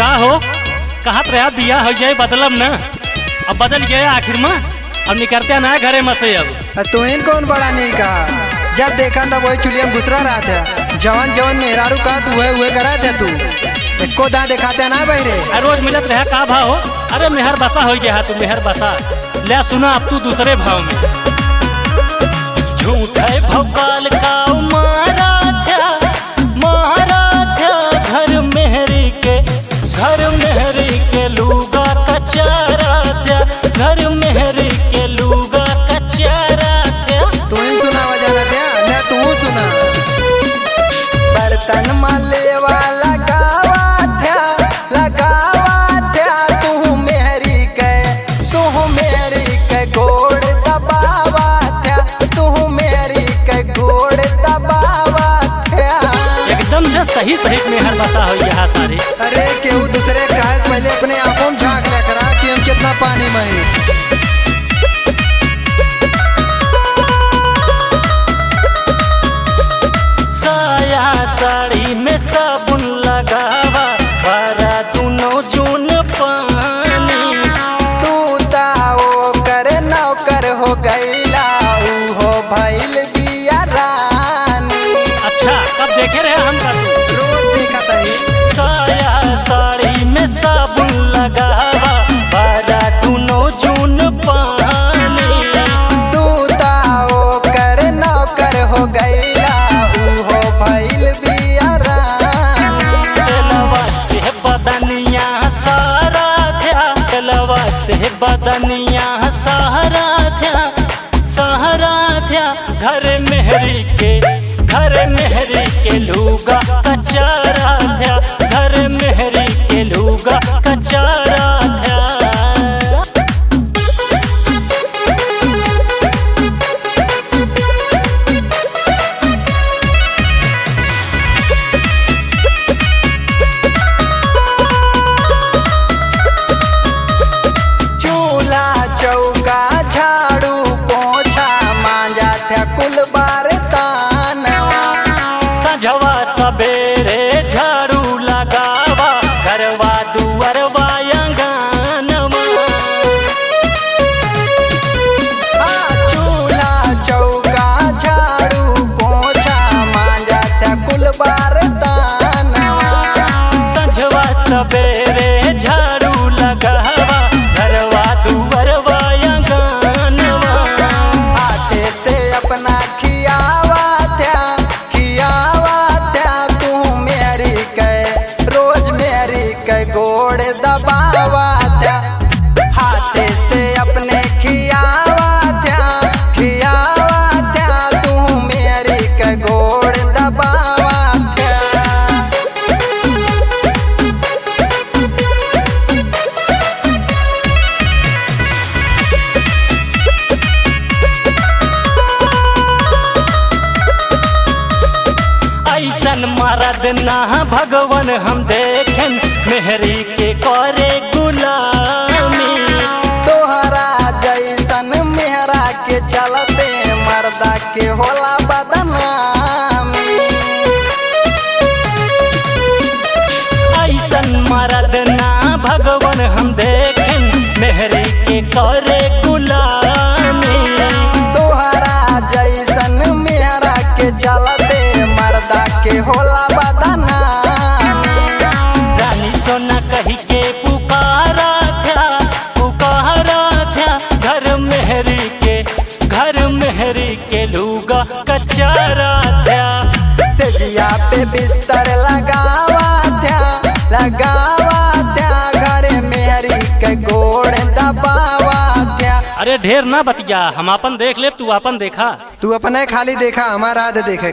का हो कहत रहा बिया हो जाए बदलब न, अब बदल गया आखिर में। अब निकलते ना घरे में से। अब तू इन कौन बड़ा नहीं कहा, जब देखा तब वही चुलिया में घुसरा रहा था। जवान जवान मेहरारू का तू हुए करा था, तू एको दाँत दिखाते ना भाई रे। रोज मिलत रहा का भाव हो? अरे मेहर बसा हो गया तू मेहर बसा ले। सुना अब तू दूसरे भाव में झूठ है भोकाल का मारा था घर मेहरी के लूगा कचारा था, घर मेहरी के लूगा कचारा था। तू ही सुना वजह थे ले, तू सुना। बर्तन माले वाला लगावा था तू मेहरी के गोड़ दबावा था, तू मेहरी के गोड़ दबावा था। एकदम से सही मेहर बसा हो यहाँ सारे। अरे केहू दूसरे कहे पहले अपने आंखों में झांक लिया करा कि हम कितना पानी में हैं। साया साड़ी में साबुन लगावा भरा दोनों जून पानी। तू ताओ कर नौकर हो गईला हो भइल बिया रानी। अच्छा कब देखे रहे हम रोज देखा तही। साया साड़ी में साबुन लगावा भरा दोनों जून पानी। तू ताओ कर नौकर हो गईला हो भइल बिया रानी। तेलवा से बदनिया सारा था, तेलवा से बदनिया सारा था, घर मेहरी के लूगा कचारा था, घर मेहरी के लूगा कचारा था। चौका झाड़ू पोछा मांजा था कुल बार तानवा। सजवा सबेरे झाड़ू लगावा घरवा दुअरवा अंगनवा। चूल्हा चौका झाड़ू पोछा मांजा था कुल बार तानवा। सजवा सबेरे झाड़ू लगावा घरवा दुअरवा अंगनवा। हाथे से अपना खियावा था तू मेरी के रोज मेरी के गोड़ दबावा था। हाथे से अपने खियावा था तू मेरी के गोड़ दबावा था। मरद ना भगवान हम देखें मेहरी के करे गुलामी। तोहरा जैसन मेहरा के चलते मर्दा के होला बदनामी। ऐसन मरद ना भगवान हम देखें मेहरी के करे गुलामी। तोहरा जैसन मेहरा के चलते मर्दा के होला बदनामी। रानी सोना कही के पुकारा था घर मेहरी के लूगा कचारा था। सेजिया पे बिस्तर लगावा था घर मेहरी के गोड़ दबावा था। अरे ढेर ना बतिया, हम अपन देख ले तू अपन देखा। तू अपने खाली देखा हमारा देखे।